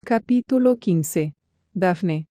Capítulo 15. Daphne.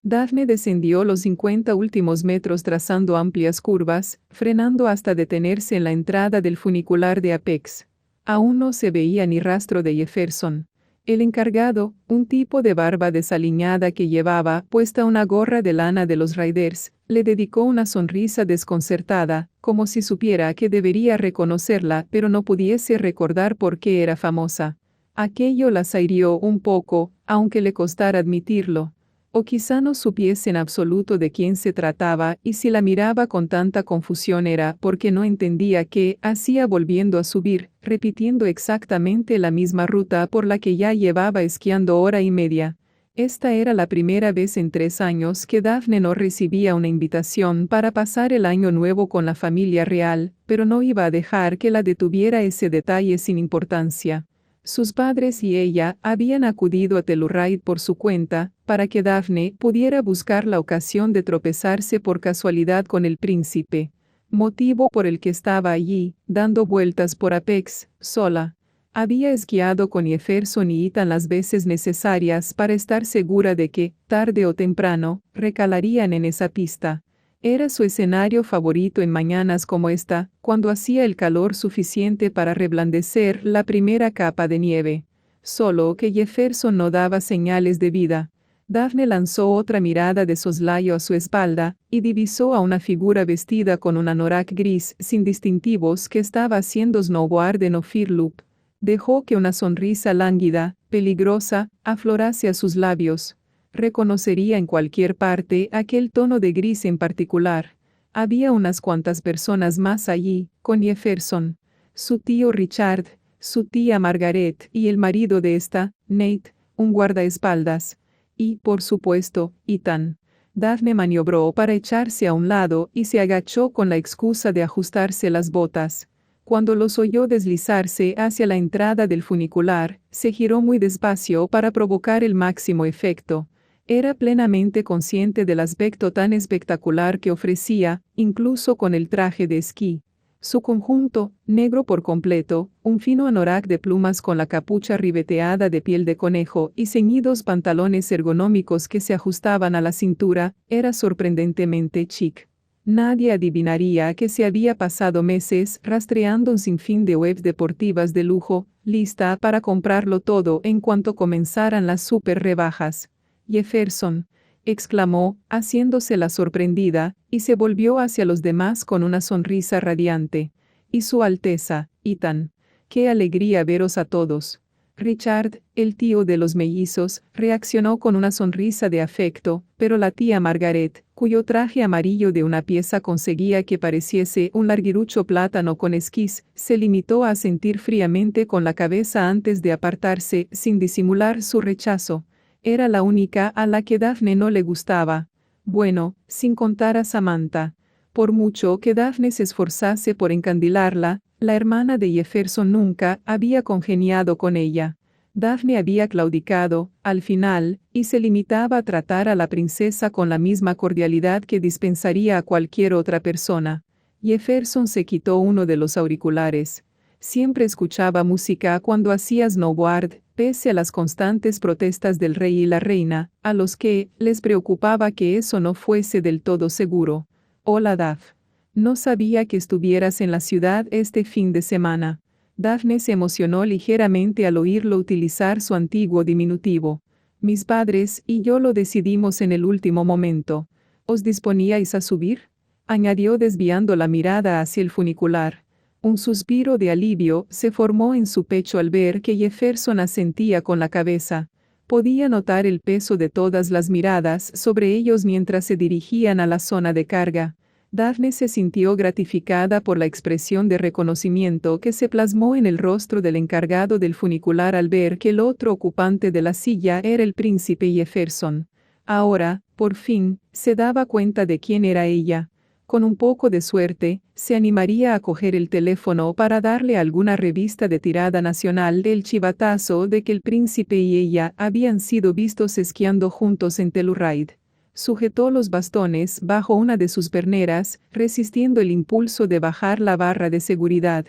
Daphne descendió los 50 últimos metros trazando amplias curvas, frenando hasta detenerse en la entrada del funicular de Apex. Aún no se veía ni rastro de Jefferson. El encargado, un tipo de barba desaliñada que llevaba puesta una gorra de lana de los Raiders, le dedicó una sonrisa desconcertada, como si supiera que debería reconocerla pero no pudiese recordar por qué era famosa. Aquello las hirió un poco, aunque le costara admitirlo. O quizá no supiese en absoluto de quién se trataba, y si la miraba con tanta confusión era porque no entendía qué hacía volviendo a subir, repitiendo exactamente la misma ruta por la que ya llevaba esquiando hora y media. Esta era la primera vez en 3 años que Daphne no recibía una invitación para pasar el año nuevo con la familia real, pero no iba a dejar que la detuviera ese detalle sin importancia. Sus padres y ella habían acudido a Telluride por su cuenta, para que Daphne pudiera buscar la ocasión de tropezarse por casualidad con el príncipe, motivo por el que estaba allí, dando vueltas por Apex, sola. Había esquiado con Jefferson y Ethan las veces necesarias para estar segura de que, tarde o temprano, recalarían en esa pista. Era su escenario favorito en mañanas como esta, cuando hacía el calor suficiente para reblandecer la primera capa de nieve. Solo que Jefferson no daba señales de vida. Daphne lanzó otra mirada de soslayo a su espalda, y divisó a una figura vestida con un anorak gris sin distintivos que estaba haciendo snowboard en Ophir Loop. Dejó que una sonrisa lánguida, peligrosa, aflorase a sus labios. Reconocería en cualquier parte aquel tono de gris en particular. Había unas cuantas personas más allí, con Jefferson, su tío Richard, su tía Margaret y el marido de esta, Nate, un guardaespaldas, y, por supuesto, Ethan. Daphne maniobró para echarse a un lado y se agachó con la excusa de ajustarse las botas. Cuando los oyó deslizarse hacia la entrada del funicular, se giró muy despacio para provocar el máximo efecto. Era plenamente consciente del aspecto tan espectacular que ofrecía, incluso con el traje de esquí. Su conjunto, negro por completo, un fino anorak de plumas con la capucha ribeteada de piel de conejo y ceñidos pantalones ergonómicos que se ajustaban a la cintura, era sorprendentemente chic. Nadie adivinaría que se había pasado meses rastreando un sinfín de webs deportivas de lujo, lista para comprarlo todo en cuanto comenzaran las super rebajas. Jefferson, exclamó, haciéndose la sorprendida, y se volvió hacia los demás con una sonrisa radiante. Y Su Alteza, Ethan. ¡Qué alegría veros a todos! Richard, el tío de los mellizos, reaccionó con una sonrisa de afecto, pero la tía Margaret, cuyo traje amarillo de una pieza conseguía que pareciese un larguirucho plátano con esquís, se limitó a asentir fríamente con la cabeza antes de apartarse, sin disimular su rechazo. Era la única a la que Daphne no le gustaba. Bueno, sin contar a Samantha. Por mucho que Daphne se esforzase por encandilarla, la hermana de Jefferson nunca había congeniado con ella. Daphne había claudicado, al final, y se limitaba a tratar a la princesa con la misma cordialidad que dispensaría a cualquier otra persona. Jefferson se quitó uno de los auriculares. Siempre escuchaba música cuando hacía snowboard, pese a las constantes protestas del rey y la reina, a los que les preocupaba que eso no fuese del todo seguro. Hola Daph. No sabía que estuvieras en la ciudad este fin de semana. Daphne se emocionó ligeramente al oírlo utilizar su antiguo diminutivo. Mis padres y yo lo decidimos en el último momento. ¿Os disponíais a subir? Añadió desviando la mirada hacia el funicular. Un suspiro de alivio se formó en su pecho al ver que Jefferson asentía con la cabeza. Podía notar el peso de todas las miradas sobre ellos mientras se dirigían a la zona de carga. Daphne se sintió gratificada por la expresión de reconocimiento que se plasmó en el rostro del encargado del funicular al ver que el otro ocupante de la silla era el príncipe Jefferson. Ahora, por fin, se daba cuenta de quién era ella. Con un poco de suerte, se animaría a coger el teléfono para darle alguna revista de tirada nacional del chivatazo de que el príncipe y ella habían sido vistos esquiando juntos en Telluride. Sujetó los bastones bajo una de sus perneras, resistiendo el impulso de bajar la barra de seguridad.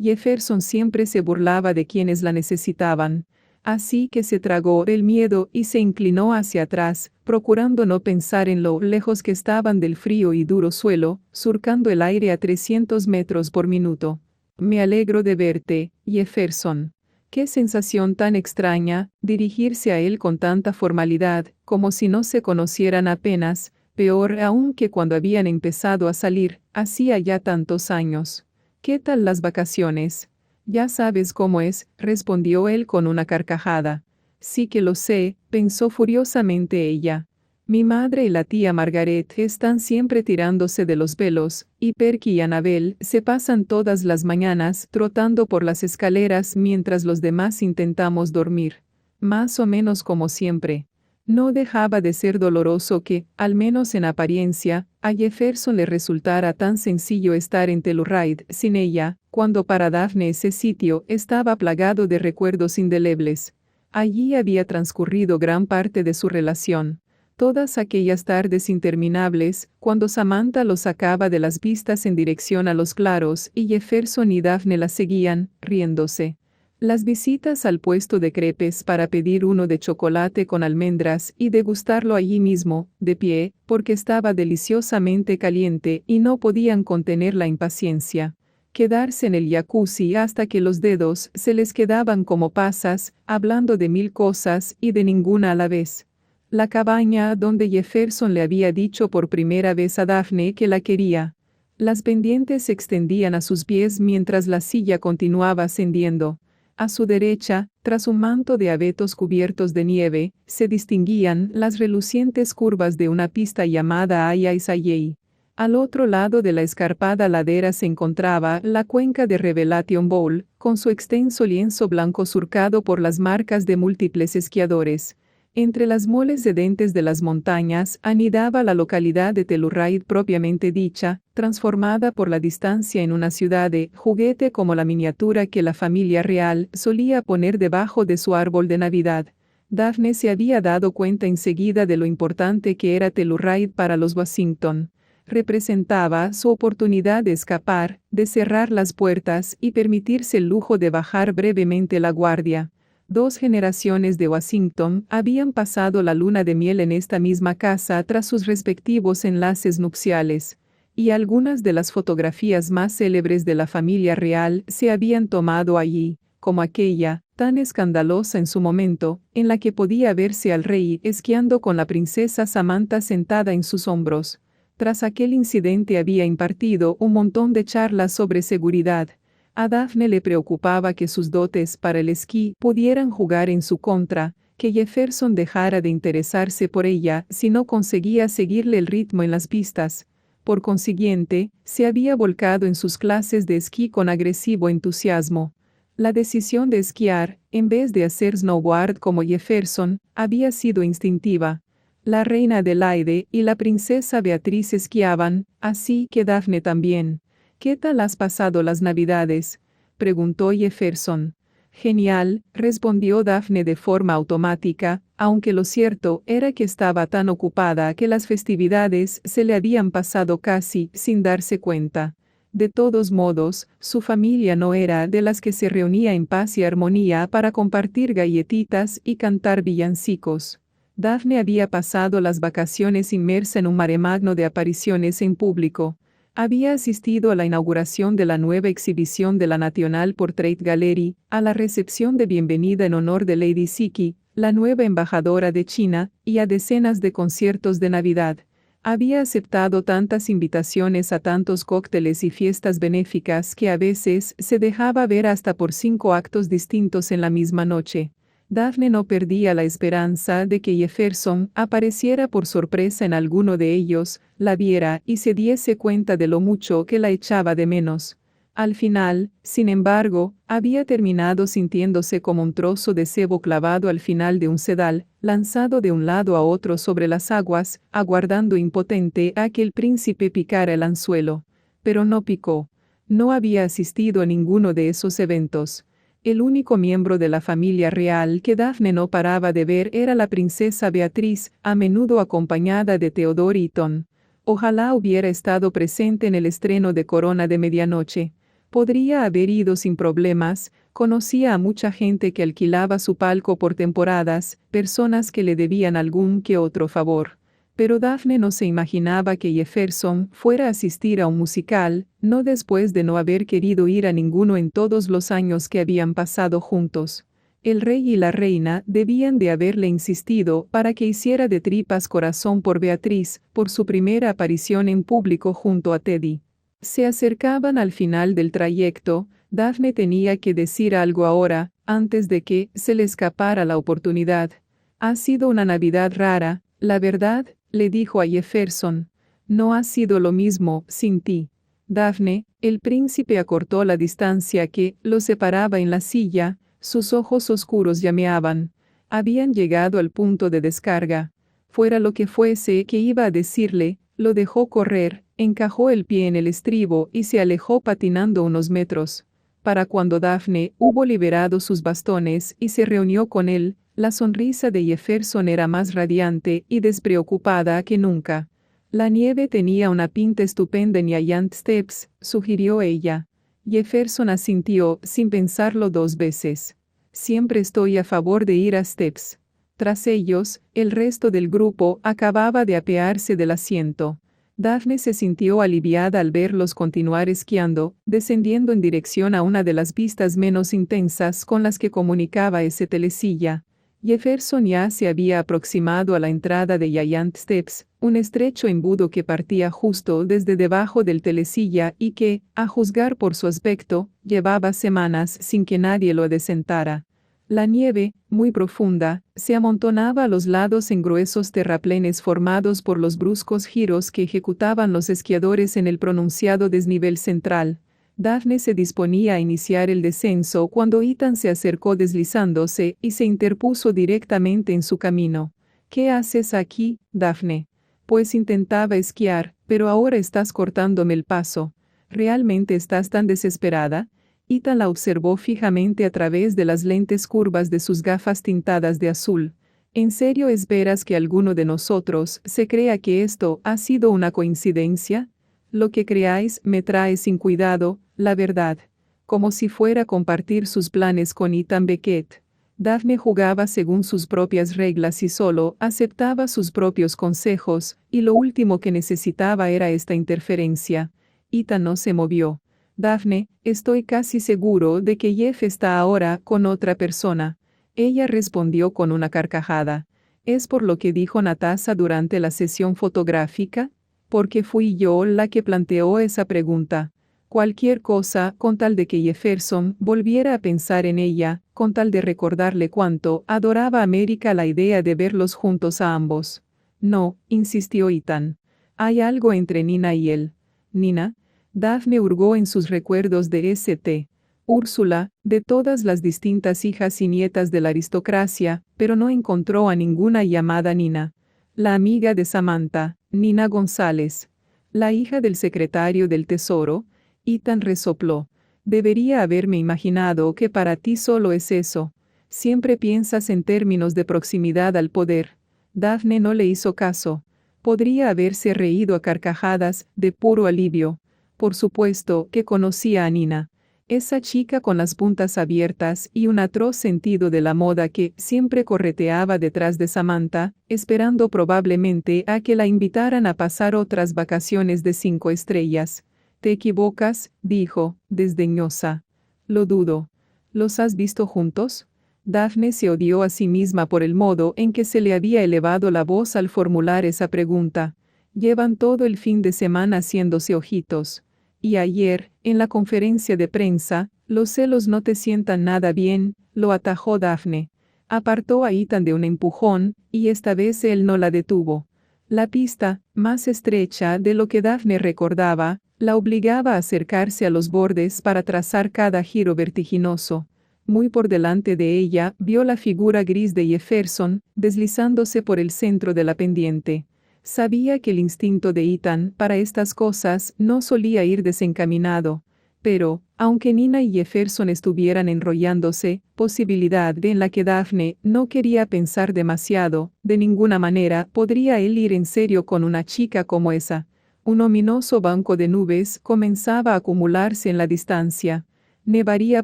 Jefferson siempre se burlaba de quienes la necesitaban. Así que se tragó el miedo y se inclinó hacia atrás, procurando no pensar en lo lejos que estaban del frío y duro suelo, surcando el aire a 300 metros por minuto. Me alegro de verte, Jefferson. Qué sensación tan extraña, dirigirse a él con tanta formalidad, como si no se conocieran apenas, peor aún que cuando habían empezado a salir, hacía ya tantos años. ¿Qué tal las vacaciones? Ya sabes cómo es, respondió él con una carcajada. Sí que lo sé, pensó furiosamente ella. Mi madre y la tía Margaret están siempre tirándose de los pelos, y Perky y Annabel se pasan todas las mañanas trotando por las escaleras mientras los demás intentamos dormir. Más o menos como siempre. No dejaba de ser doloroso que, al menos en apariencia, a Jefferson le resultara tan sencillo estar en Telluride sin ella, cuando para Daphne ese sitio estaba plagado de recuerdos indelebles. Allí había transcurrido gran parte de su relación. Todas aquellas tardes interminables, cuando Samantha los sacaba de las vistas en dirección a los claros y Jefferson y Daphne la seguían, riéndose. Las visitas al puesto de crepes para pedir uno de chocolate con almendras y degustarlo allí mismo, de pie, porque estaba deliciosamente caliente y no podían contener la impaciencia. Quedarse en el jacuzzi hasta que los dedos se les quedaban como pasas, hablando de 1000 cosas y de ninguna a la vez. La cabaña donde Jefferson le había dicho por primera vez a Daphne que la quería. Las pendientes se extendían a sus pies mientras la silla continuaba ascendiendo. A su derecha, tras un manto de abetos cubiertos de nieve, se distinguían las relucientes curvas de una pista llamada Ayayay. Al otro lado de la escarpada ladera se encontraba la cuenca de Revelation Bowl, con su extenso lienzo blanco surcado por las marcas de múltiples esquiadores. Entre las moles de dentes de las montañas anidaba la localidad de Telluride propiamente dicha, transformada por la distancia en una ciudad de juguete como la miniatura que la familia real solía poner debajo de su árbol de Navidad. Daphne se había dado cuenta enseguida de lo importante que era Telluride para los Washington. Representaba su oportunidad de escapar, de cerrar las puertas y permitirse el lujo de bajar brevemente la guardia. 2 generaciones de Washington habían pasado la luna de miel en esta misma casa tras sus respectivos enlaces nupciales, y algunas de las fotografías más célebres de la familia real se habían tomado allí, como aquella, tan escandalosa en su momento, en la que podía verse al rey esquiando con la princesa Samantha sentada en sus hombros. Tras aquel incidente había impartido un montón de charlas sobre seguridad. A Daphne le preocupaba que sus dotes para el esquí pudieran jugar en su contra, que Jefferson dejara de interesarse por ella si no conseguía seguirle el ritmo en las pistas. Por consiguiente, se había volcado en sus clases de esquí con agresivo entusiasmo. La decisión de esquiar, en vez de hacer snowboard como Jefferson, había sido instintiva. La reina Adelaide y la princesa Beatriz esquiaban, así que Daphne también. ¿Qué tal has pasado las Navidades?, preguntó Jefferson. Genial, respondió Daphne de forma automática, aunque lo cierto era que estaba tan ocupada que las festividades se le habían pasado casi sin darse cuenta. De todos modos, su familia no era de las que se reunía en paz y armonía para compartir galletitas y cantar villancicos. Daphne había pasado las vacaciones inmersa en un maremagno de apariciones en público. Había asistido a la inauguración de la nueva exhibición de la National Portrait Gallery, a la recepción de bienvenida en honor de Lady Siki, la nueva embajadora de China, y a decenas de conciertos de Navidad. Había aceptado tantas invitaciones a tantos cócteles y fiestas benéficas que a veces se dejaba ver hasta por 5 actos distintos en la misma noche. Daphne no perdía la esperanza de que Jefferson apareciera por sorpresa en alguno de ellos, la viera y se diese cuenta de lo mucho que la echaba de menos. Al final, sin embargo, había terminado sintiéndose como un trozo de cebo clavado al final de un sedal, lanzado de un lado a otro sobre las aguas, aguardando impotente a que el príncipe picara el anzuelo. Pero no picó. No había asistido a ninguno de esos eventos. El único miembro de la familia real que Daphne no paraba de ver era la princesa Beatriz, a menudo acompañada de Theodore Eaton. Ojalá hubiera estado presente en el estreno de Corona de Medianoche. Podría haber ido sin problemas, conocía a mucha gente que alquilaba su palco por temporadas, personas que le debían algún que otro favor. Pero Daphne no se imaginaba que Jefferson fuera a asistir a un musical, no después de no haber querido ir a ninguno en todos los años que habían pasado juntos. El rey y la reina debían de haberle insistido para que hiciera de tripas corazón por Beatriz, por su primera aparición en público junto a Teddy. Se acercaban al final del trayecto. Daphne tenía que decir algo ahora, antes de que se le escapara la oportunidad. Ha sido una Navidad rara, la verdad, le dijo a Jefferson. No ha sido lo mismo sin ti. Daphne, el príncipe acortó la distancia que lo separaba en la silla, sus ojos oscuros llameaban. Habían llegado al punto de descarga. Fuera lo que fuese que iba a decirle, lo dejó correr, encajó el pie en el estribo y se alejó patinando unos metros. Para cuando Daphne hubo liberado sus bastones y se reunió con él, la sonrisa de Jefferson era más radiante y despreocupada que nunca. La nieve tenía una pinta estupenda en Giant Steps, sugirió ella. Jefferson asintió sin pensarlo 2 veces. Siempre estoy a favor de ir a Steps. Tras ellos, el resto del grupo acababa de apearse del asiento. Daphne se sintió aliviada al verlos continuar esquiando, descendiendo en dirección a una de las vistas menos intensas con las que comunicaba ese telesilla. Jefferson ya se había aproximado a la entrada de Giant Steps, un estrecho embudo que partía justo desde debajo del telesilla y que, a juzgar por su aspecto, llevaba semanas sin que nadie lo adecentara. La nieve, muy profunda, se amontonaba a los lados en gruesos terraplenes formados por los bruscos giros que ejecutaban los esquiadores en el pronunciado desnivel central. Daphne se disponía a iniciar el descenso cuando Ethan se acercó deslizándose y se interpuso directamente en su camino. ¿Qué haces aquí, Daphne? Pues intentaba esquiar, pero ahora estás cortándome el paso. ¿Realmente estás tan desesperada? Ethan la observó fijamente a través de las lentes curvas de sus gafas tintadas de azul. ¿En serio esperas que alguno de nosotros se crea que esto ha sido una coincidencia? Lo que creáis me trae sin cuidado, la verdad. Como si fuera a compartir sus planes con Ethan Beckett. Daphne jugaba según sus propias reglas y solo aceptaba sus propios consejos, y lo último que necesitaba era esta interferencia. Ethan no se movió. Daphne, estoy casi seguro de que Jeff está ahora con otra persona. Ella respondió con una carcajada. ¿Es por lo que dijo Natasha durante la sesión fotográfica? Porque fui yo la que planteó esa pregunta. Cualquier cosa con tal de que Jefferson volviera a pensar en ella, con tal de recordarle cuánto adoraba a América la idea de verlos juntos a ambos. No, insistió Ethan. Hay algo entre Nina y él. ¿Nina? Daphne hurgó en sus recuerdos de St. Úrsula, de todas las distintas hijas y nietas de la aristocracia, pero no encontró a ninguna llamada Nina. La amiga de Samantha, Nina González. La hija del secretario del Tesoro. Ethan resopló. Debería haberme imaginado que para ti solo es eso. Siempre piensas en términos de proximidad al poder. Daphne no le hizo caso. Podría haberse reído a carcajadas, de puro alivio. Por supuesto que conocía a Nina. Esa chica con las puntas abiertas y un atroz sentido de la moda que siempre correteaba detrás de Samantha, esperando probablemente a que la invitaran a pasar otras vacaciones de 5 estrellas. Te equivocas, dijo, desdeñosa. Lo dudo. ¿Los has visto juntos? Daphne se odió a sí misma por el modo en que se le había elevado la voz al formular esa pregunta. Llevan todo el fin de semana haciéndose ojitos. Y ayer, en la conferencia de prensa, los celos no te sientan nada bien, lo atajó Daphne. Apartó a Ethan de un empujón, y esta vez él no la detuvo. La pista, más estrecha de lo que Daphne recordaba, la obligaba a acercarse a los bordes para trazar cada giro vertiginoso. Muy por delante de ella, vio la figura gris de Jefferson, deslizándose por el centro de la pendiente. Sabía que el instinto de Ethan para estas cosas no solía ir desencaminado, pero, aunque Nina y Jefferson estuvieran enrollándose, posibilidad en la que Daphne no quería pensar demasiado, de ninguna manera podría él ir en serio con una chica como esa. Un ominoso banco de nubes comenzaba a acumularse en la distancia. Nevaría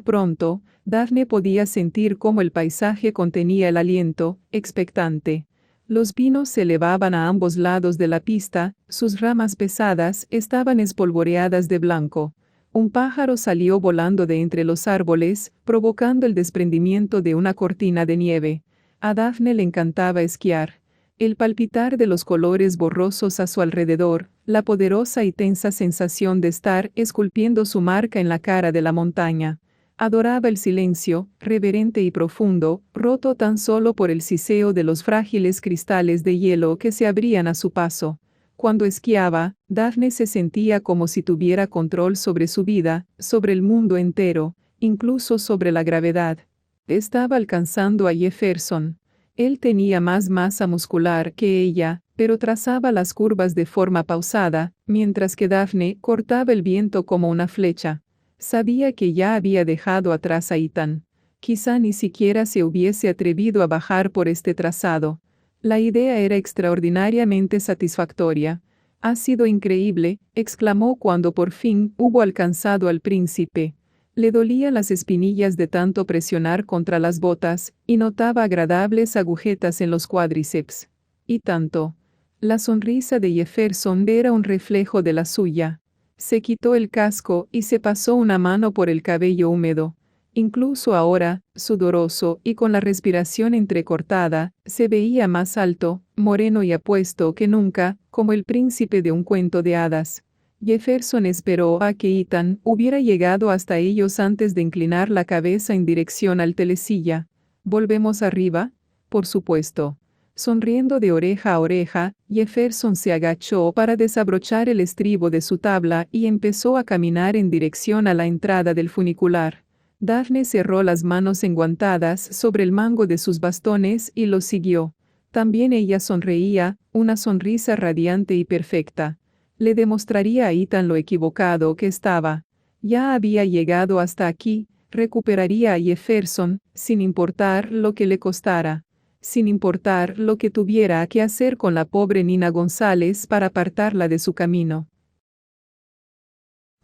pronto. Daphne podía sentir cómo el paisaje contenía el aliento, expectante. Los pinos se elevaban a ambos lados de la pista, sus ramas pesadas estaban espolvoreadas de blanco. Un pájaro salió volando de entre los árboles, provocando el desprendimiento de una cortina de nieve. A Daphne le encantaba esquiar. El palpitar de los colores borrosos a su alrededor, la poderosa y tensa sensación de estar esculpiendo su marca en la cara de la montaña. Adoraba el silencio, reverente y profundo, roto tan solo por el siseo de los frágiles cristales de hielo que se abrían a su paso. Cuando esquiaba, Daphne se sentía como si tuviera control sobre su vida, sobre el mundo entero, incluso sobre la gravedad. Estaba alcanzando a Jefferson. Él tenía más masa muscular que ella, pero trazaba las curvas de forma pausada, mientras que Daphne cortaba el viento como una flecha. Sabía que ya había dejado atrás a Ethan. Quizá ni siquiera se hubiese atrevido a bajar por este trazado. La idea era extraordinariamente satisfactoria. «Ha sido increíble», exclamó cuando por fin hubo alcanzado al príncipe. Le dolían las espinillas de tanto presionar contra las botas, y notaba agradables agujetas en los cuádriceps. Y tanto. La sonrisa de Jefferson era un reflejo de la suya. Se quitó el casco y se pasó una mano por el cabello húmedo. Incluso ahora, sudoroso y con la respiración entrecortada, se veía más alto, moreno y apuesto que nunca, como el príncipe de un cuento de hadas. Jefferson esperó a que Ethan hubiera llegado hasta ellos antes de inclinar la cabeza en dirección al telesilla. «¿Volvemos arriba?» «Por supuesto». Sonriendo de oreja a oreja, Jefferson se agachó para desabrochar el estribo de su tabla y empezó a caminar en dirección a la entrada del funicular. Daphne cerró las manos enguantadas sobre el mango de sus bastones y lo siguió. También ella sonreía, una sonrisa radiante y perfecta. Le demostraría a Ethan lo equivocado que estaba. Ya había llegado hasta aquí, recuperaría a Jefferson, sin importar lo que le costara. Sin importar lo que tuviera que hacer con la pobre Nina González para apartarla de su camino.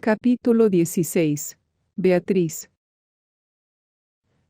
Capítulo 16. Beatriz.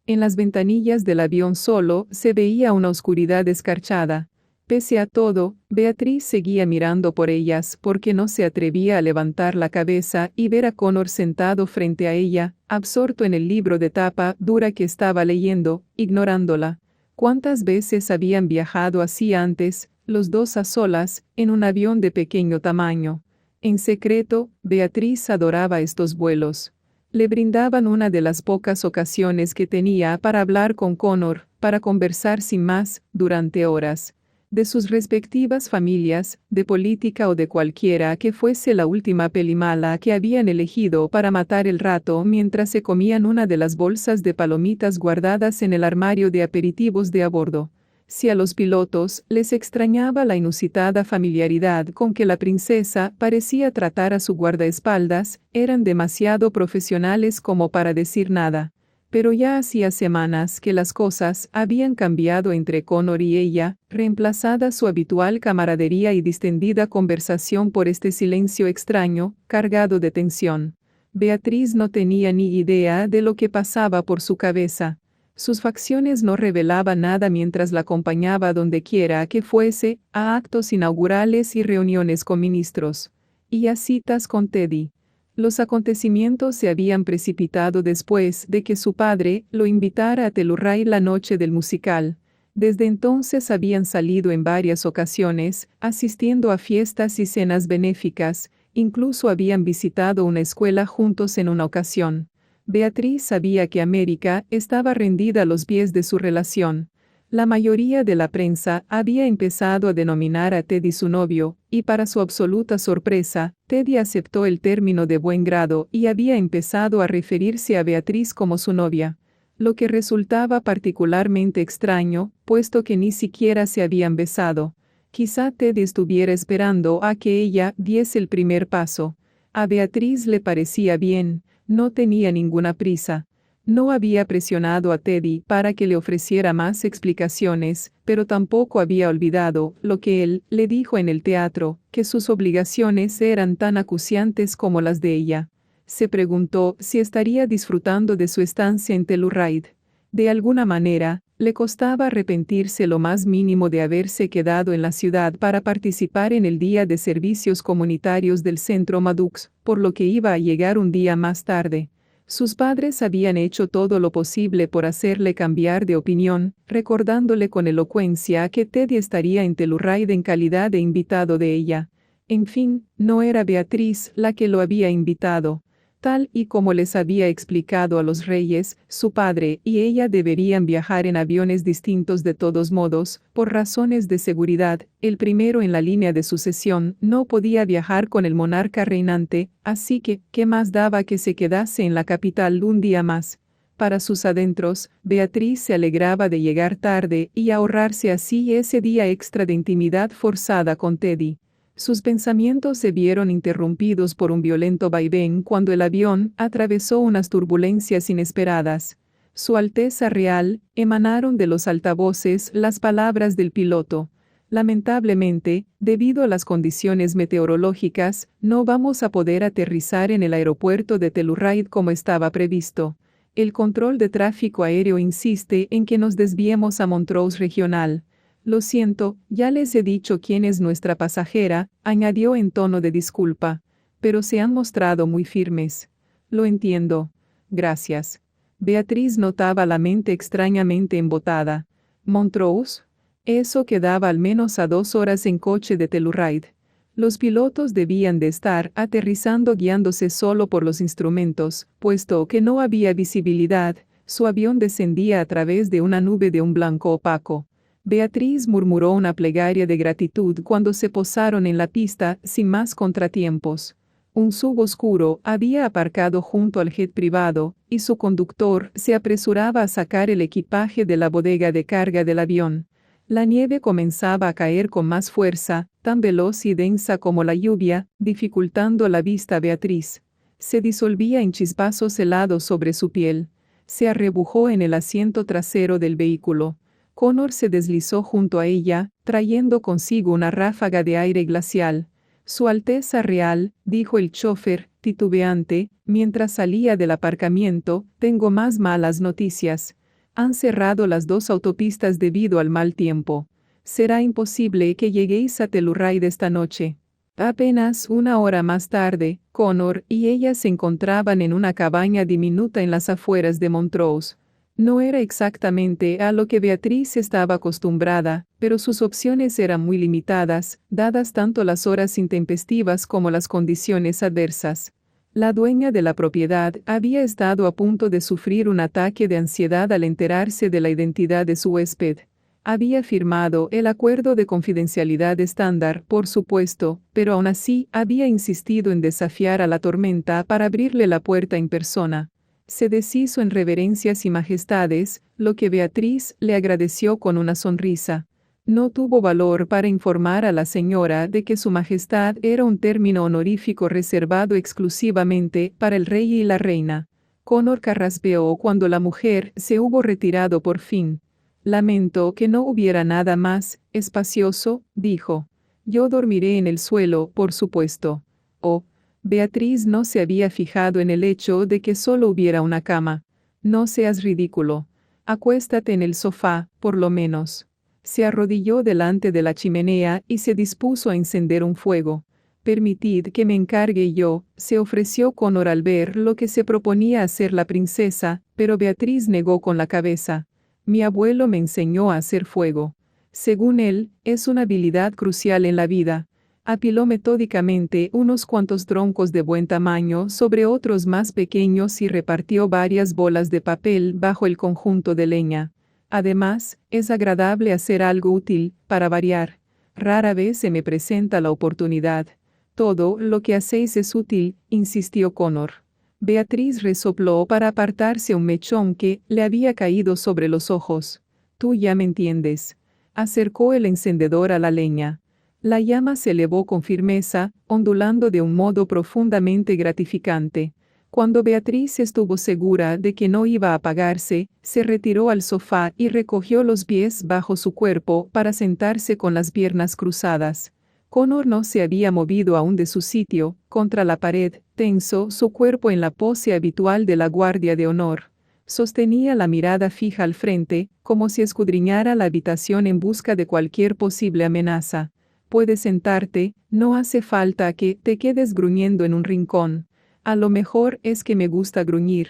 En las ventanillas del avión solo se veía una oscuridad escarchada. Pese a todo, Beatriz seguía mirando por ellas porque no se atrevía a levantar la cabeza y ver a Connor sentado frente a ella, absorto en el libro de tapa dura que estaba leyendo, ignorándola. ¿Cuántas veces habían viajado así antes, los dos a solas, en un avión de pequeño tamaño? En secreto, Beatriz adoraba estos vuelos. Le brindaban una de las pocas ocasiones que tenía para hablar con Connor, para conversar sin más, durante horas. De sus respectivas familias, de política o de cualquiera que fuese la última peli mala que habían elegido para matar el rato mientras se comían una de las bolsas de palomitas guardadas en el armario de aperitivos de a bordo. Si a los pilotos les extrañaba la inusitada familiaridad con que la princesa parecía tratar a su guardaespaldas, eran demasiado profesionales como para decir nada. Pero ya hacía semanas que las cosas habían cambiado entre Connor y ella, reemplazada su habitual camaradería y distendida conversación por este silencio extraño, cargado de tensión. Beatriz no tenía ni idea de lo que pasaba por su cabeza. Sus facciones no revelaban nada mientras la acompañaba donde quiera que fuese, a actos inaugurales y reuniones con ministros. Y a citas con Teddy. Los acontecimientos se habían precipitado después de que su padre lo invitara a Telluride la noche del musical. Desde entonces habían salido en varias ocasiones, asistiendo a fiestas y cenas benéficas, incluso habían visitado una escuela juntos en una ocasión. Beatriz sabía que América estaba rendida a los pies de su relación. La mayoría de la prensa había empezado a denominar a Teddy su novio, y para su absoluta sorpresa, Teddy aceptó el término de buen grado y había empezado a referirse a Beatriz como su novia. Lo que resultaba particularmente extraño, puesto que ni siquiera se habían besado. Quizá Teddy estuviera esperando a que ella diese el primer paso. A Beatriz le parecía bien, no tenía ninguna prisa. No había presionado a Teddy para que le ofreciera más explicaciones, pero tampoco había olvidado lo que él le dijo en el teatro, que sus obligaciones eran tan acuciantes como las de ella. Se preguntó si estaría disfrutando de su estancia en Telluride. De alguna manera, le costaba arrepentirse lo más mínimo de haberse quedado en la ciudad para participar en el día de servicios comunitarios del Centro Madux, por lo que iba a llegar un día más tarde. Sus padres habían hecho todo lo posible por hacerle cambiar de opinión, recordándole con elocuencia que Teddy estaría en Telluride en calidad de invitado de ella. En fin, no era Beatriz la que lo había invitado. Tal y como les había explicado a los reyes, su padre y ella deberían viajar en aviones distintos de todos modos, por razones de seguridad. El primero en la línea de sucesión no podía viajar con el monarca reinante, así que, ¿qué más daba que se quedase en la capital un día más? Para sus adentros, Beatriz se alegraba de llegar tarde y ahorrarse así ese día extra de intimidad forzada con Teddy. Sus pensamientos se vieron interrumpidos por un violento vaivén cuando el avión atravesó unas turbulencias inesperadas. Su Alteza Real, emanaron de los altavoces las palabras del piloto. Lamentablemente, debido a las condiciones meteorológicas, no vamos a poder aterrizar en el aeropuerto de Telluride como estaba previsto. El control de tráfico aéreo insiste en que nos desviemos a Montrose Regional. Lo siento, ya les he dicho quién es nuestra pasajera, añadió en tono de disculpa, pero se han mostrado muy firmes. Lo entiendo. Gracias. Beatriz notaba la mente extrañamente embotada. ¿Montrose? Eso quedaba al menos a 2 horas en coche de Telluride. Los pilotos debían de estar aterrizando guiándose solo por los instrumentos, puesto que no había visibilidad. Su avión descendía a través de una nube de un blanco opaco. Beatriz murmuró una plegaria de gratitud cuando se posaron en la pista sin más contratiempos. Un SUV oscuro había aparcado junto al jet privado, y su conductor se apresuraba a sacar el equipaje de la bodega de carga del avión. La nieve comenzaba a caer con más fuerza, tan veloz y densa como la lluvia, dificultando la vista a Beatriz. Se disolvía en chispazos helados sobre su piel. Se arrebujó en el asiento trasero del vehículo. Connor se deslizó junto a ella, trayendo consigo una ráfaga de aire glacial. Su Alteza Real, dijo el chofer, titubeante, mientras salía del aparcamiento, tengo más malas noticias. Han cerrado las 2 autopistas debido al mal tiempo. Será imposible que lleguéis a Telluride esta noche. Apenas 1 hora más tarde, Connor y ella se encontraban en una cabaña diminuta en las afueras de Montrose. No era exactamente a lo que Beatriz estaba acostumbrada, pero sus opciones eran muy limitadas, dadas tanto las horas intempestivas como las condiciones adversas. La dueña de la propiedad había estado a punto de sufrir un ataque de ansiedad al enterarse de la identidad de su huésped. Había firmado el acuerdo de confidencialidad estándar, por supuesto, pero aún así había insistido en desafiar a la tormenta para abrirle la puerta en persona. Se deshizo en reverencias y majestades, lo que Beatriz le agradeció con una sonrisa. No tuvo valor para informar a la señora de que su majestad era un término honorífico reservado exclusivamente para el rey y la reina. Connor carraspeó cuando la mujer se hubo retirado por fin. Lamento que no hubiera nada más espacioso, dijo. Yo dormiré en el suelo, por supuesto. Oh. Beatriz no se había fijado en el hecho de que solo hubiera una cama. No seas ridículo. Acuéstate en el sofá, por lo menos. Se arrodilló delante de la chimenea y se dispuso a encender un fuego. Permitid que me encargue yo, se ofreció Connor al ver lo que se proponía hacer la princesa, pero Beatriz negó con la cabeza. Mi abuelo me enseñó a hacer fuego. Según él, es una habilidad crucial en la vida. Apiló metódicamente unos cuantos troncos de buen tamaño sobre otros más pequeños y repartió varias bolas de papel bajo el conjunto de leña. Además, es agradable hacer algo útil, para variar. Rara vez se me presenta la oportunidad. Todo lo que hacéis es útil, insistió Connor. Beatriz resopló para apartarse un mechón que le había caído sobre los ojos. Tú ya me entiendes. Acercó el encendedor a la leña. La llama se elevó con firmeza, ondulando de un modo profundamente gratificante. Cuando Beatriz estuvo segura de que no iba a apagarse, se retiró al sofá y recogió los pies bajo su cuerpo para sentarse con las piernas cruzadas. Connor no se había movido aún de su sitio, contra la pared, tenso, su cuerpo en la pose habitual de la guardia de honor. Sostenía la mirada fija al frente, como si escudriñara la habitación en busca de cualquier posible amenaza. Puedes sentarte, no hace falta que te quedes gruñendo en un rincón. A lo mejor es que me gusta gruñir.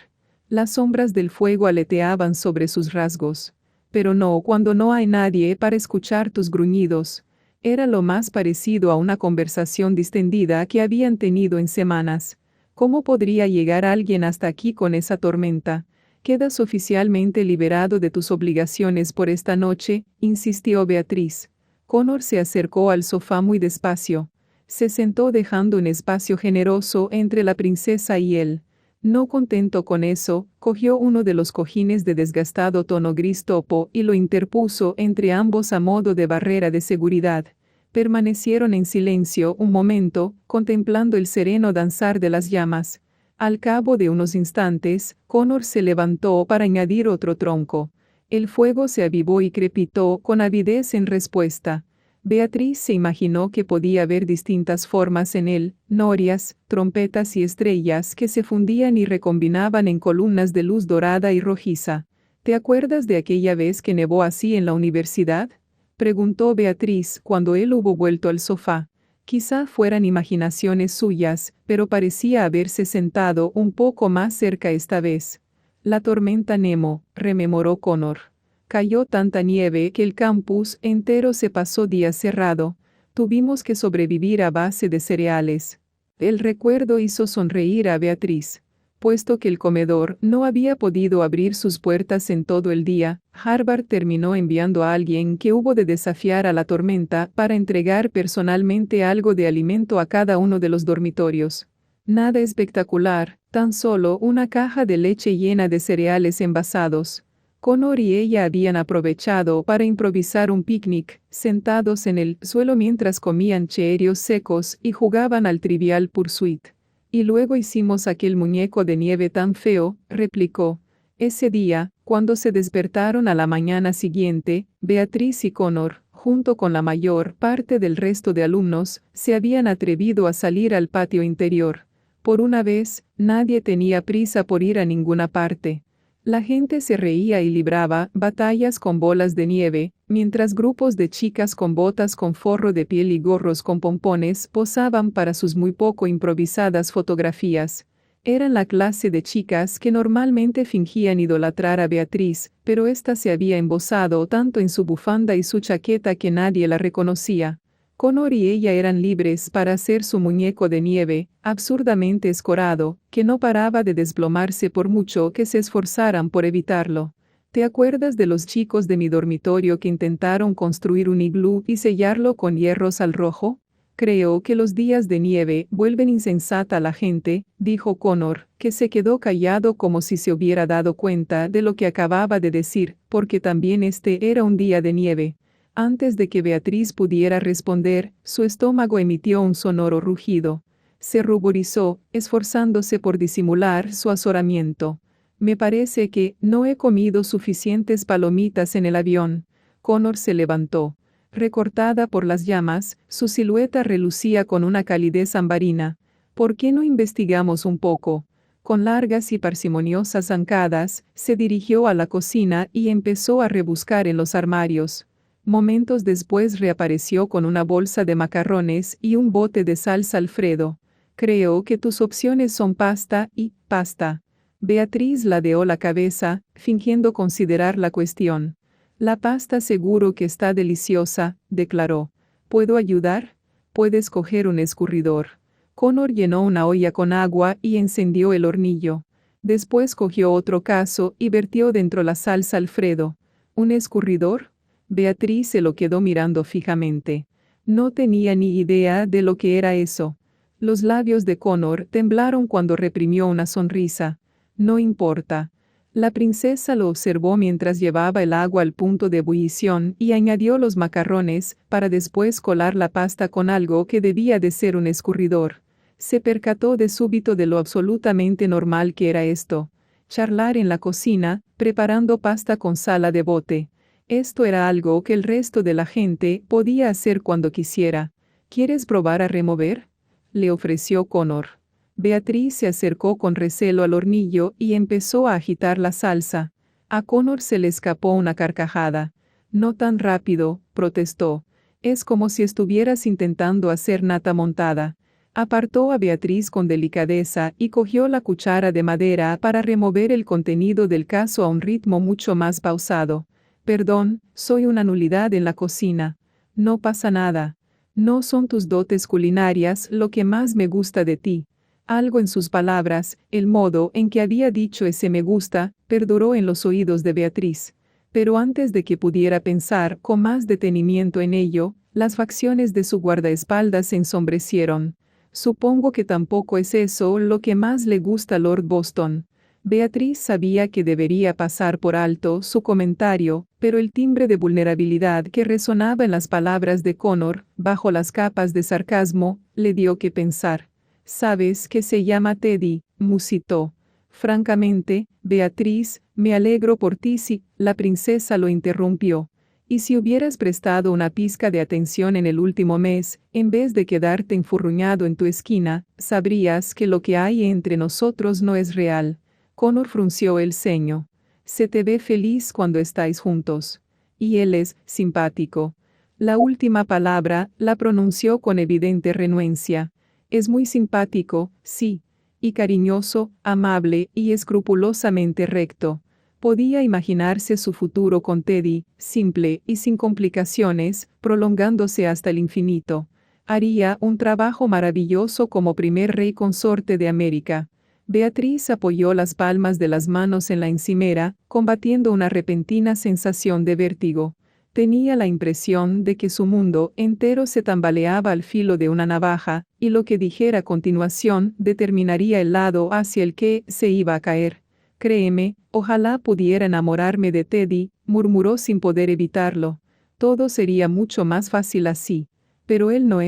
Las sombras del fuego aleteaban sobre sus rasgos. Pero no cuando no hay nadie para escuchar tus gruñidos. Era lo más parecido a una conversación distendida que habían tenido en semanas. ¿Cómo podría llegar alguien hasta aquí con esa tormenta? Quedas oficialmente liberado de tus obligaciones por esta noche, insistió Beatriz. Connor se acercó al sofá muy despacio. Se sentó dejando un espacio generoso entre la princesa y él. No contento con eso, cogió uno de los cojines de desgastado tono gris topo y lo interpuso entre ambos a modo de barrera de seguridad. Permanecieron en silencio un momento, contemplando el sereno danzar de las llamas. Al cabo de unos instantes, Connor se levantó para añadir otro tronco. El fuego se avivó y crepitó con avidez en respuesta. Beatriz se imaginó que podía ver distintas formas en él, norias, trompetas y estrellas que se fundían y recombinaban en columnas de luz dorada y rojiza. ¿Te acuerdas de aquella vez que nevó así en la universidad?, preguntó Beatriz cuando él hubo vuelto al sofá. Quizá fueran imaginaciones suyas, pero parecía haberse sentado un poco más cerca esta vez. La tormenta Nemo, rememoró Connor. Cayó tanta nieve que el campus entero se pasó días cerrado. Tuvimos que sobrevivir a base de cereales. El recuerdo hizo sonreír a Beatriz. Puesto que el comedor no había podido abrir sus puertas en todo el día, Harvard terminó enviando a alguien que hubo de desafiar a la tormenta para entregar personalmente algo de alimento a cada uno de los dormitorios. Nada espectacular, tan solo una caja de leche llena de cereales envasados. Connor y ella habían aprovechado para improvisar un picnic, sentados en el suelo mientras comían cheerios secos y jugaban al Trivial Pursuit. Y luego hicimos aquel muñeco de nieve tan feo, replicó. Ese día, cuando se despertaron a la mañana siguiente, Beatriz y Connor, junto con la mayor parte del resto de alumnos, se habían atrevido a salir al patio interior. Por una vez, nadie tenía prisa por ir a ninguna parte. La gente se reía y libraba batallas con bolas de nieve, mientras grupos de chicas con botas con forro de piel y gorros con pompones posaban para sus muy poco improvisadas fotografías. Eran la clase de chicas que normalmente fingían idolatrar a Beatriz, pero ésta se había embozado tanto en su bufanda y su chaqueta que nadie la reconocía. Connor y ella eran libres para hacer su muñeco de nieve, absurdamente escorado, que no paraba de desplomarse por mucho que se esforzaran por evitarlo. ¿Te acuerdas de los chicos de mi dormitorio que intentaron construir un iglú y sellarlo con hierros al rojo? Creo que los días de nieve vuelven insensata a la gente, dijo Connor, que se quedó callado como si se hubiera dado cuenta de lo que acababa de decir, porque también este era un día de nieve. Antes de que Beatriz pudiera responder, su estómago emitió un sonoro rugido. Se ruborizó, esforzándose por disimular su azoramiento. Me parece que no he comido suficientes palomitas en el avión. Connor se levantó. Recortada por las llamas, su silueta relucía con una calidez ambarina. ¿Por qué no investigamos un poco? Con largas y parsimoniosas zancadas, se dirigió a la cocina y empezó a rebuscar en los armarios. Momentos después reapareció con una bolsa de macarrones y un bote de salsa Alfredo. Creo que tus opciones son pasta y pasta. Beatriz ladeó la cabeza, fingiendo considerar la cuestión. La pasta seguro que está deliciosa, declaró. ¿Puedo ayudar? Puedes coger un escurridor. Connor llenó una olla con agua y encendió el hornillo. Después cogió otro cazo y vertió dentro la salsa Alfredo. ¿Un escurridor? Beatriz se lo quedó mirando fijamente. No tenía ni idea de lo que era eso. Los labios de Connor temblaron cuando reprimió una sonrisa. No importa. La princesa lo observó mientras llevaba el agua al punto de ebullición y añadió los macarrones, para después colar la pasta con algo que debía de ser un escurridor. Se percató de súbito de lo absolutamente normal que era esto. Charlar en la cocina, preparando pasta con sala de bote. Esto era algo que el resto de la gente podía hacer cuando quisiera. ¿Quieres probar a remover?, le ofreció Connor. Beatriz se acercó con recelo al hornillo y empezó a agitar la salsa. A Connor se le escapó una carcajada. No tan rápido, protestó. Es como si estuvieras intentando hacer nata montada. Apartó a Beatriz con delicadeza y cogió la cuchara de madera para remover el contenido del cazo a un ritmo mucho más pausado. Perdón, soy una nulidad en la cocina. No pasa nada. No son tus dotes culinarias lo que más me gusta de ti. Algo en sus palabras, el modo en que había dicho ese me gusta, perduró en los oídos de Beatriz. Pero antes de que pudiera pensar con más detenimiento en ello, las facciones de su guardaespaldas se ensombrecieron. Supongo que tampoco es eso lo que más le gusta a Lord Boston. Beatriz sabía que debería pasar por alto su comentario, pero el timbre de vulnerabilidad que resonaba en las palabras de Connor, bajo las capas de sarcasmo, le dio que pensar. «Sabes que se llama Teddy», musitó. «Francamente, Beatriz, me alegro por ti si», la princesa lo interrumpió. «Y si hubieras prestado una pizca de atención en el último mes, en vez de quedarte enfurruñado en tu esquina, sabrías que lo que hay entre nosotros no es real». Connor frunció el ceño. «Se te ve feliz cuando estáis juntos. Y él es simpático». La última palabra la pronunció con evidente renuencia. «Es muy simpático, sí. Y cariñoso, amable y escrupulosamente recto». Podía imaginarse su futuro con Teddy, simple y sin complicaciones, prolongándose hasta el infinito. Haría un trabajo maravilloso como primer rey consorte de América. Beatriz apoyó las palmas de las manos en la encimera, combatiendo una repentina sensación de vértigo. Tenía la impresión de que su mundo entero se tambaleaba al filo de una navaja, y lo que dijera a continuación determinaría el lado hacia el que se iba a caer. «Créeme, ojalá pudiera enamorarme de Teddy», murmuró sin poder evitarlo. «Todo sería mucho más fácil así. Pero él ¿no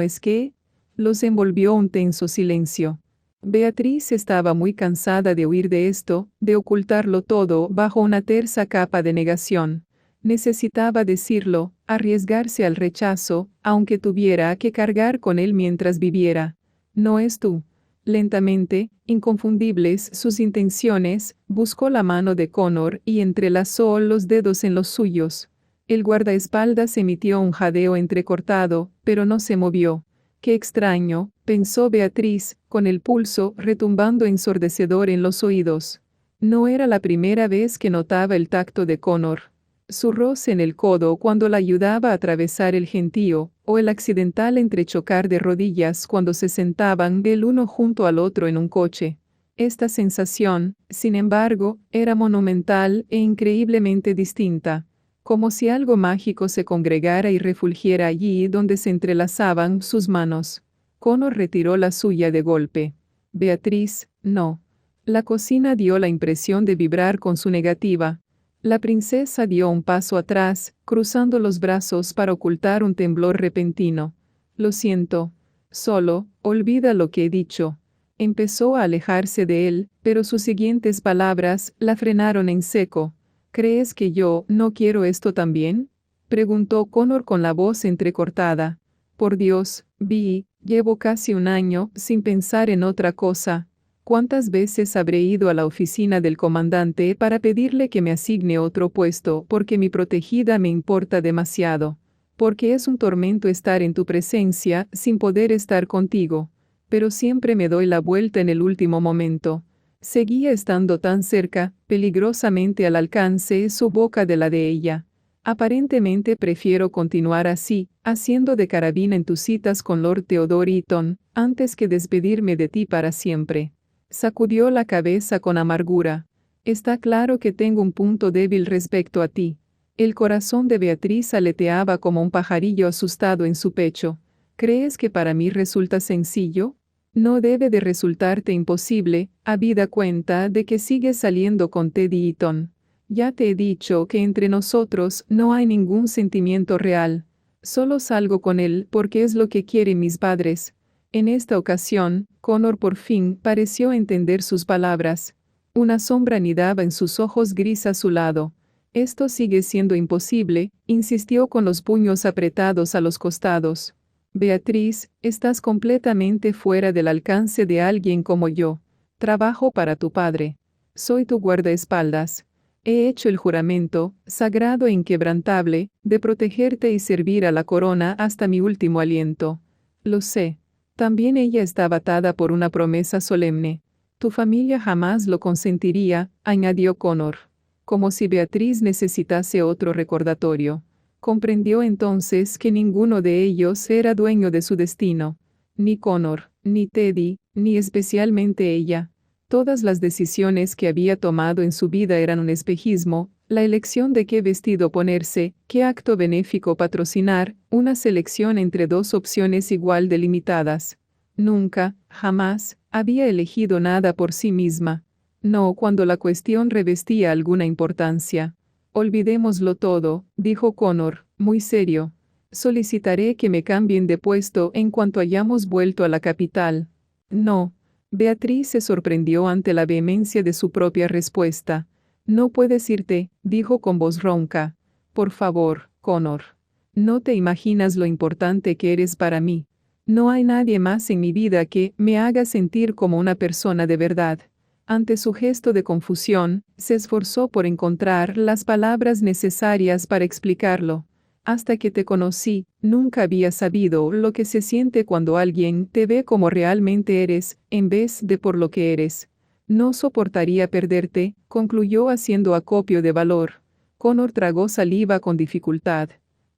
es que?» Los envolvió un tenso silencio. Beatriz estaba muy cansada de huir de esto, de ocultarlo todo bajo una tersa capa de negación. Necesitaba decirlo, arriesgarse al rechazo, aunque tuviera que cargar con él mientras viviera. «No es tú». Lentamente, inconfundibles sus intenciones, buscó la mano de Connor y entrelazó los dedos en los suyos. El guardaespaldas emitió un jadeo entrecortado, pero no se movió. «Qué extraño», pensó Beatriz, con el pulso retumbando ensordecedor en los oídos. No era la primera vez que notaba el tacto de Connor. Su roce en el codo cuando la ayudaba a atravesar el gentío, o el accidental entrechocar de rodillas cuando se sentaban el uno junto al otro en un coche. Esta sensación, sin embargo, era monumental e increíblemente distinta, como si algo mágico se congregara y refulgiera allí donde se entrelazaban sus manos. Connor retiró la suya de golpe. «Beatriz, no». La cocina dio la impresión de vibrar con su negativa. La princesa dio un paso atrás, cruzando los brazos para ocultar un temblor repentino. «Lo siento. Solo, olvida lo que he dicho». Empezó a alejarse de él, pero sus siguientes palabras la frenaron en seco. «¿Crees que yo no quiero esto también?», preguntó Connor con la voz entrecortada. «Por Dios, Vi, llevo casi un año sin pensar en otra cosa. ¿Cuántas veces habré ido a la oficina del comandante para pedirle que me asigne otro puesto porque mi protegida me importa demasiado? Porque es un tormento estar en tu presencia sin poder estar contigo. Pero siempre me doy la vuelta en el último momento». Seguía estando tan cerca, peligrosamente al alcance su boca de la de ella. «Aparentemente prefiero continuar así, haciendo de carabina en tus citas con Lord Theodore Eaton, antes que despedirme de ti para siempre». Sacudió la cabeza con amargura. «Está claro que tengo un punto débil respecto a ti». El corazón de Beatriz aleteaba como un pajarillo asustado en su pecho. «¿Crees que para mí resulta sencillo? No debe de resultarte imposible, habida cuenta de que sigues saliendo con Teddy Eaton. Ya te he dicho que entre nosotros no hay ningún sentimiento real. Solo salgo con él porque es lo que quieren mis padres. En esta ocasión, Connor por fin pareció entender sus palabras. Una sombra anidaba en sus ojos gris a su lado. Esto sigue siendo imposible, insistió con los puños apretados a los costados. Beatriz, estás completamente fuera del alcance de alguien como yo. Trabajo para tu padre. Soy tu guardaespaldas. He hecho el juramento, sagrado e inquebrantable, de protegerte y servir a la corona hasta mi último aliento. Lo sé. También ella estaba atada por una promesa solemne. Tu familia jamás lo consentiría, añadió Connor. Como si Beatriz necesitase otro recordatorio. Comprendió entonces que ninguno de ellos era dueño de su destino. Ni Connor, ni Teddy, ni especialmente ella. Todas las decisiones que había tomado en su vida eran un espejismo, la elección de qué vestido ponerse, qué acto benéfico patrocinar, una selección entre dos opciones igual de limitadas. Nunca, jamás, había elegido nada por sí misma. No cuando la cuestión revestía alguna importancia. Olvidémoslo todo, dijo Connor, muy serio. Solicitaré que me cambien de puesto en cuanto hayamos vuelto a la capital. No. Beatriz se sorprendió ante la vehemencia de su propia respuesta. No puedes irte, dijo con voz ronca. Por favor, Connor. No te imaginas lo importante que eres para mí. No hay nadie más en mi vida que me haga sentir como una persona de verdad. Ante su gesto de confusión, se esforzó por encontrar las palabras necesarias para explicarlo. Hasta que te conocí, nunca había sabido lo que se siente cuando alguien te ve como realmente eres, en vez de por lo que eres. No soportaría perderte, concluyó haciendo acopio de valor. Connor tragó saliva con dificultad.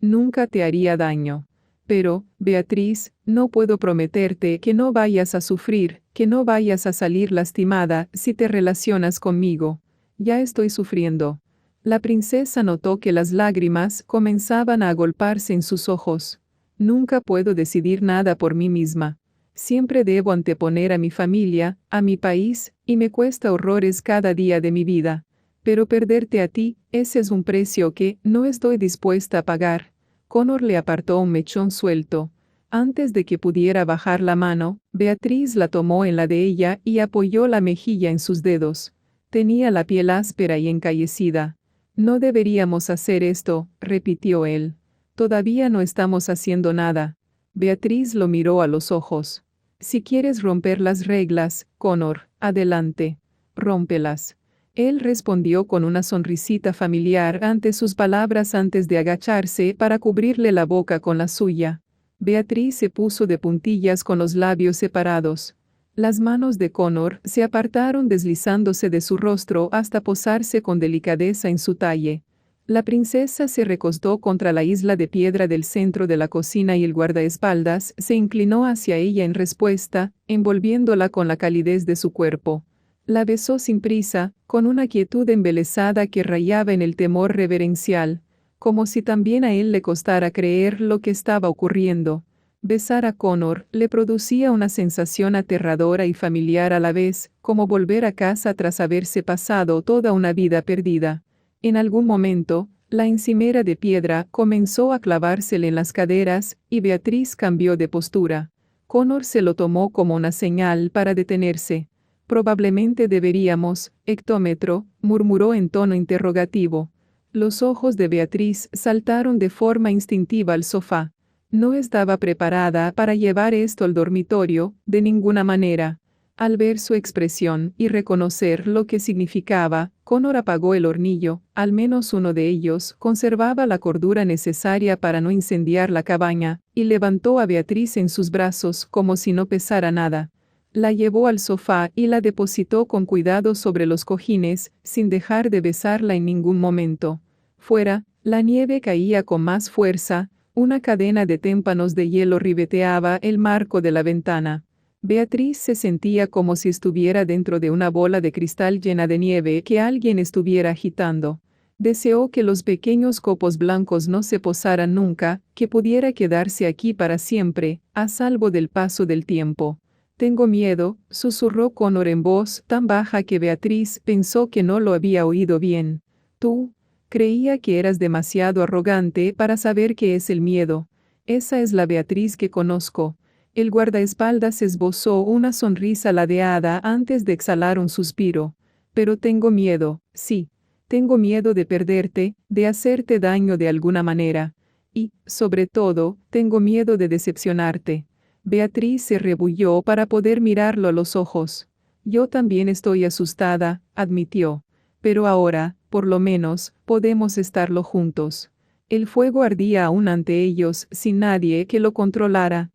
Nunca te haría daño. Pero, Beatriz, no puedo prometerte que no vayas a sufrir, que no vayas a salir lastimada si te relacionas conmigo. Ya estoy sufriendo. La princesa notó que las lágrimas comenzaban a agolparse en sus ojos. Nunca puedo decidir nada por mí misma. Siempre debo anteponer a mi familia, a mi país, y me cuesta horrores cada día de mi vida. Pero perderte a ti, ese es un precio que no estoy dispuesta a pagar. Connor le apartó un mechón suelto. Antes de que pudiera bajar la mano, Beatriz la tomó en la de ella y apoyó la mejilla en sus dedos. Tenía la piel áspera y encallecida. No deberíamos hacer esto, repitió él. Todavía no estamos haciendo nada. Beatriz lo miró a los ojos. Si quieres romper las reglas, Connor, adelante. Rómpelas. Él respondió con una sonrisita familiar ante sus palabras antes de agacharse para cubrirle la boca con la suya. Beatriz se puso de puntillas con los labios separados. Las manos de Connor se apartaron deslizándose de su rostro hasta posarse con delicadeza en su talle. La princesa se recostó contra la isla de piedra del centro de la cocina y el guardaespaldas se inclinó hacia ella en respuesta, envolviéndola con la calidez de su cuerpo. La besó sin prisa, con una quietud embelesada que rayaba en el temor reverencial, como si también a él le costara creer lo que estaba ocurriendo. Besar a Connor le producía una sensación aterradora y familiar a la vez, como volver a casa tras haberse pasado toda una vida perdida. En algún momento, la encimera de piedra comenzó a clavársele en las caderas, y Beatriz cambió de postura. Connor se lo tomó como una señal para detenerse. Probablemente deberíamos, hectómetro, murmuró en tono interrogativo. Los ojos de Beatriz saltaron de forma instintiva al sofá. No estaba preparada para llevar esto al dormitorio, de ninguna manera. Al ver su expresión y reconocer lo que significaba, Connor apagó el hornillo, al menos uno de ellos conservaba la cordura necesaria para no incendiar la cabaña, y levantó a Beatriz en sus brazos como si no pesara nada. La llevó al sofá y la depositó con cuidado sobre los cojines, sin dejar de besarla en ningún momento. Fuera, la nieve caía con más fuerza, una cadena de témpanos de hielo ribeteaba el marco de la ventana. Beatriz se sentía como si estuviera dentro de una bola de cristal llena de nieve que alguien estuviera agitando. Deseó que los pequeños copos blancos no se posaran nunca, que pudiera quedarse aquí para siempre, a salvo del paso del tiempo. Tengo miedo, susurró Connor en voz tan baja que Beatriz pensó que no lo había oído bien. Tú, creía que eras demasiado arrogante para saber qué es el miedo. Esa es la Beatriz que conozco. El guardaespaldas esbozó una sonrisa ladeada antes de exhalar un suspiro. Pero tengo miedo, sí. Tengo miedo de perderte, de hacerte daño de alguna manera. Y, sobre todo, tengo miedo de decepcionarte. Beatriz se rebulló para poder mirarlo a los ojos. Yo también estoy asustada, admitió. Pero ahora, por lo menos, podemos estarlo juntos. El fuego ardía aún ante ellos sin nadie que lo controlara.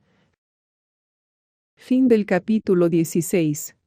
Fin del capítulo 16.